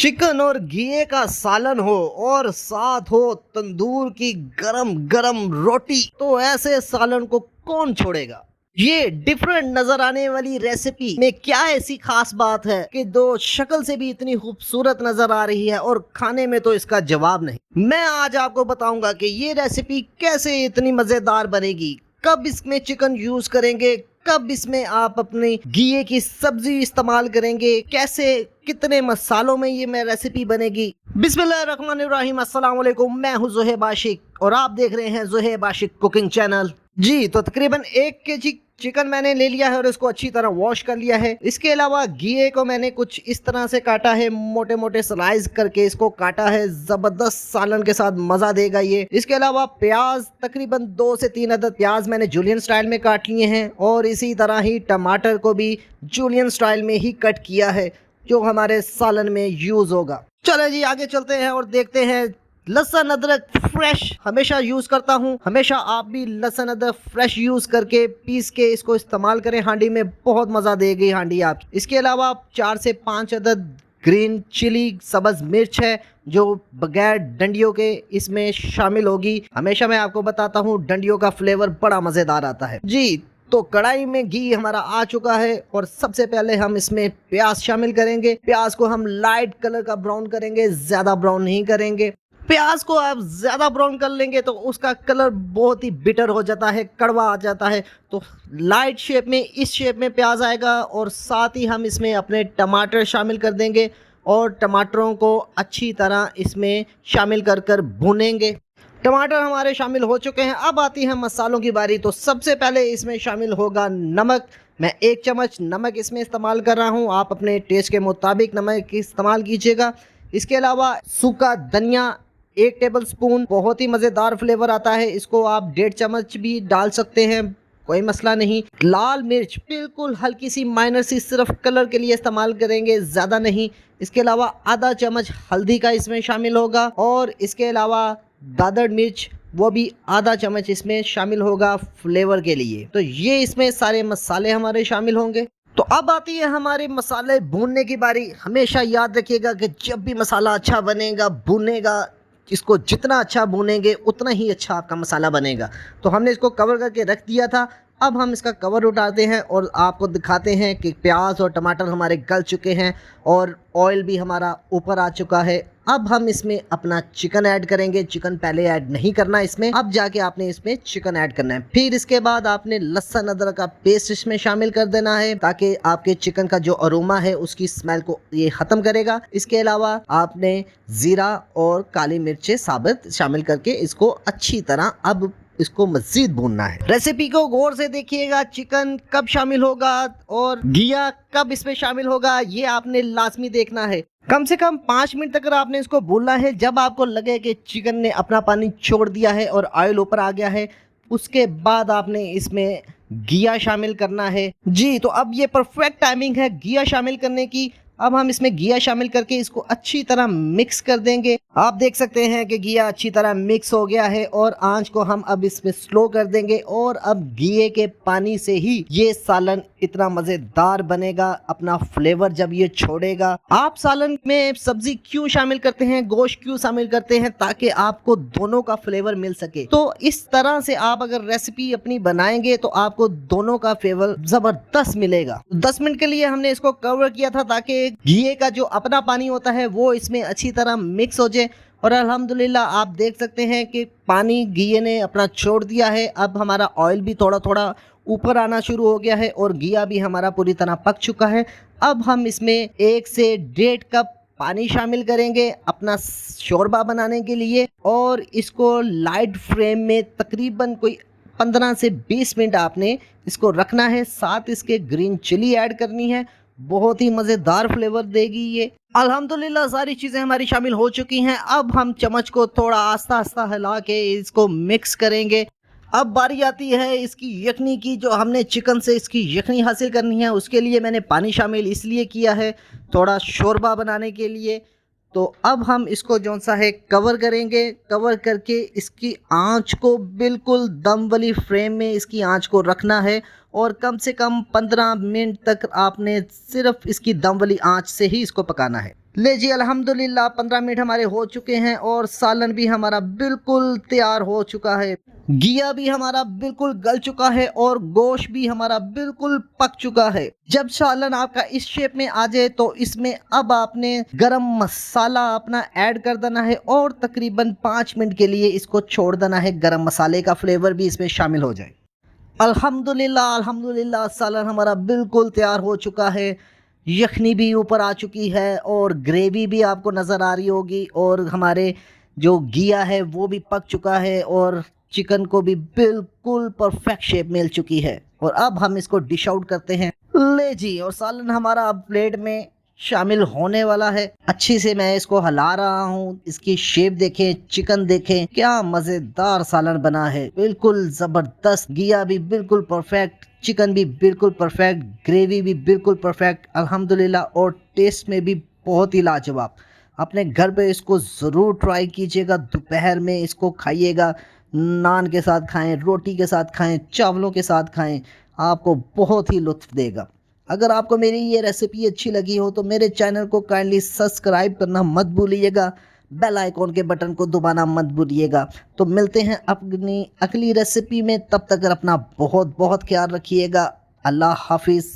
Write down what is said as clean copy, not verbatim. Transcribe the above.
Chicken और घी का सालन हो और साथ हो तंदूर की गरम गरम रोटी, तो ऐसे सालन को कौन छोड़ेगा। ये डिफरेंट नजर आने वाली रेसिपी में क्या ऐसी खास बात है कि दो शक्ल से भी इतनी खूबसूरत नजर आ रही है और खाने में तो इसका जवाब नहीं। मैं आज आपको बताऊंगा कि ये रेसिपी कैसे इतनी मजेदार बनेगी, कब इसमें चिकन यूज करेंगे, कब इसमें आप अपनी घी की सब्जी इस्तेमाल करेंगे, कैसे कितने मसालों में ये मैं रेसिपी बनेगी। बिस्मिल्लाहिर्रहमानिर्रहीम, अस्सलाम वालेकुम। मैं हूँ ज़ोहेब आशिक और आप देख रहे हैं ज़ोहेब आशिक कुकिंग चैनल। जी तो तकरीबन 1 kg चिकन मैंने ले लिया है और इसको अच्छी तरह वॉश कर लिया है। इसके अलावा घी को मैंने कुछ इस तरह से काटा है, मोटे मोटे स्लाइस करके इसको काटा है। जबरदस्त सालन के साथ मजा देगा ये। इसके अलावा प्याज, तकरीबन 2 से 3 अदद प्याज मैंने जूलियन स्टाइल में काट लिए हैं और इसी तरह ही टमाटर को भी जूलियन स्टाइल में ही कट किया है जो हमारे सालन में यूज होगा। चलो जी आगे चलते हैं और देखते हैं। लहसुन अदरक फ्रेश हमेशा यूज करता हूँ, हमेशा आप भी लहसुन अदरक फ्रेश यूज करके पीस के इसको इस्तेमाल करें हांडी में, बहुत मजा देगी हांडी आप। इसके अलावा 4 से 5 अदद ग्रीन चिली सब्ज मिर्च है जो बगैर डंडियों के इसमें शामिल होगी। हमेशा मैं आपको बताता हूँ डंडियों का फ्लेवर बड़ा मजेदार आता है जी। तो कढ़ाई में घी हमारा आ चुका है और सबसे पहले हम इसमें प्याज शामिल करेंगे। प्याज को हम लाइट कलर का ब्राउन करेंगे, ज्यादा ब्राउन नहीं करेंगे। प्याज को आप ज्यादा ब्राउन कर लेंगे तो उसका कलर बहुत ही बिटर हो जाता है, कड़वा आ जाता है। तो लाइट शेप में, इस शेप में प्याज आएगा और साथ ही हम इसमें अपने टमाटर शामिल कर देंगे और टमाटरों को अच्छी तरह इसमें शामिल कर कर भूनेंगे। टमाटर हमारे शामिल हो चुके हैं। अब आती है मसालों की बारी। तो सबसे पहले इसमें शामिल होगा नमक। मैं 1 चम्मच नमक इसमें इस्तेमाल कर रहा हूँ, आप अपने टेस्ट के मुताबिक नमक इस्तेमाल कीजिएगा। इसके अलावा सूखा धनिया 1 टेबल स्पून, बहुत ही मज़ेदार फ्लेवर आता है, इसको आप 1.5 चम्मच भी डाल सकते हैं, कोई मसला नहीं। लाल मिर्च बिल्कुल हल्की सी माइनर सी, सिर्फ कलर के लिए इस्तेमाल करेंगे, ज़्यादा नहीं। इसके अलावा आधा चम्मच हल्दी का इसमें शामिल होगा और इसके अलावा दादड़ मिर्च, वो भी आधा चम्मच इसमें शामिल होगा फ्लेवर के लिए। तो ये इसमें सारे मसाले हमारे शामिल होंगे। तो अब आती है हमारे मसाले भूनने की बारी। हमेशा याद रखिएगा कि जब भी मसाला अच्छा बनेगा, भुनेगा, इसको जितना अच्छा भूनेंगे उतना ही अच्छा आपका मसाला बनेगा। तो हमने इसको कवर करके रख दिया था। अब हम इसका कवर उठाते हैं और आपको दिखाते हैं कि प्याज और टमाटर हमारे गल चुके हैं और ऑयल भी हमारा ऊपर आ चुका है। अब हम इसमें अपना चिकन ऐड करेंगे। चिकन पहले ऐड नहीं करना इसमें, अब जाके आपने इसमें चिकन ऐड करना है। फिर इसके बाद आपने लहसुन अदरक का पेस्ट इसमें शामिल कर देना है ताकि आपके चिकन का जो अरोमा है उसकी स्मेल को ये खत्म करेगा। इसके अलावा आपने जीरा और काली मिर्चें साबित शामिल करके इसको अच्छी तरह अब इसको मजीद भूनना है। रेसिपी को गौर से देखिएगा, चिकन कब शामिल होगा और घिया कब इसमें शामिल होगा ये आपने लाजमी देखना है। कम से कम 5 मिनट तक आपने इसको भूनना है। जब आपको लगे कि चिकन ने अपना पानी छोड़ दिया है और ऑयल ऊपर आ गया है, उसके बाद आपने इसमें घिया शामिल करना है जी। तो अब ये परफेक्ट टाइमिंग है घिया शामिल करने की। अब हम इसमें घिया शामिल करके इसको अच्छी तरह मिक्स कर देंगे। आप देख सकते हैं कि घिया अच्छी तरह मिक्स हो गया है और आंच को हम अब इसमें स्लो कर देंगे और अब घिये के पानी से ही ये सालन इतना मजेदार बनेगा, अपना फ्लेवर जब ये छोड़ेगा। आप सालन में सब्जी क्यों शामिल करते हैं, गोश्त क्यों शामिल करते हैं, ताकि आपको दोनों का फ्लेवर मिल सके। तो इस तरह से आप अगर रेसिपी अपनी बनाएंगे तो आपको दोनों का फ्लेवर जबरदस्त मिलेगा। 10 मिनट के लिए हमने इसको कवर किया था ताकि घी का जो अपना पानी होता है वो इसमें अच्छी तरह मिक्स हो जाए और अल्हम्दुलिल्लाह आप देख सकते हैं कि पानी घी ने अपना छोड़ दिया है। अब हमारा ऑयल भी थोड़ा थोड़ा ऊपर आना शुरू हो गया है और घिया भी हमारा पूरी तरह पक चुका है। अब हम इसमें 1 से 1.5 कप पानी शामिल करेंगे अपना शोरबा बनाने के लिए और इसको लाइट फ्लेम में तकरीबन कोई 15 से 20 मिनट आपने इसको रखना है। साथ इसके ग्रीन चिली ऐड करनी है, बहुत ही मज़ेदार फ्लेवर देगी ये। अल्हम्दुलिल्लाह सारी चीज़ें हमारी शामिल हो चुकी हैं। अब हम चम्मच को थोड़ा आस्ता आस्ता हिला के इसको मिक्स करेंगे। अब बारी आती है इसकी यखनी की। जो हमने चिकन से इसकी यखनी हासिल करनी है उसके लिए मैंने पानी शामिल इसलिए किया है, थोड़ा शोरबा बनाने के लिए। तो अब हम इसको जो सा है कवर करेंगे। कवर करके इसकी आंच को बिल्कुल दम वाली फ्लेम में इसकी आंच को रखना है और कम से कम 15 मिनट तक आपने सिर्फ इसकी दम वाली आंच से ही इसको पकाना है। ले जी अल्हम्दुलिल्लाह 15 मिनट हमारे हो चुके हैं और सालन भी हमारा बिल्कुल तैयार हो चुका है। घिया भी हमारा बिल्कुल गल चुका है और गोश्त भी हमारा बिल्कुल पक चुका है। जब सालन आपका इस शेप में आ जाए तो इसमें अब आपने गरम मसाला अपना ऐड कर देना है और तकरीबन 5 मिनट के लिए इसको छोड़ देना है, गरम मसाले का फ्लेवर भी इसमें शामिल हो जाए। अल्हम्दुलिल्लाह अल्हम्दुलिल्लाह सालन हमारा बिल्कुल तैयार हो चुका है। यखनी भी ऊपर आ चुकी है और ग्रेवी भी आपको नज़र आ रही होगी और हमारे जो घिया है वो भी पक चुका है और चिकन को भी बिल्कुल परफेक्ट शेप मिल चुकी है। और अब हम इसको डिश आउट करते हैं। ले जी, और सालन हमारा अब प्लेट में शामिल होने वाला है। अच्छी से मैं इसको हिला रहा हूँ। इसकी शेप देखें, चिकन देखें, क्या मजेदार सालन बना है, बिल्कुल जबरदस्त। घिया भी बिल्कुल परफेक्ट, चिकन भी बिल्कुल परफेक्ट, ग्रेवी भी बिल्कुल परफेक्ट अल्हम्दुलिल्लाह, और टेस्ट में भी बहुत ही लाजवाब। अपने घर पे इसको ज़रूर ट्राई कीजिएगा, दोपहर में इसको खाइएगा, नान के साथ खाएं, रोटी के साथ खाएं, चावलों के साथ खाएं, आपको बहुत ही लुत्फ देगा। अगर आपको मेरी ये रेसिपी अच्छी लगी हो तो मेरे चैनल को काइंडली सब्सक्राइब करना मत भूलिएगा, बेल आइकॉन के बटन को दबाना मत भूलिएगा। तो मिलते हैं अपनी अगली रेसिपी में, तब तक अपना बहुत बहुत ख्याल रखिएगा। अल्लाह हाफिज़।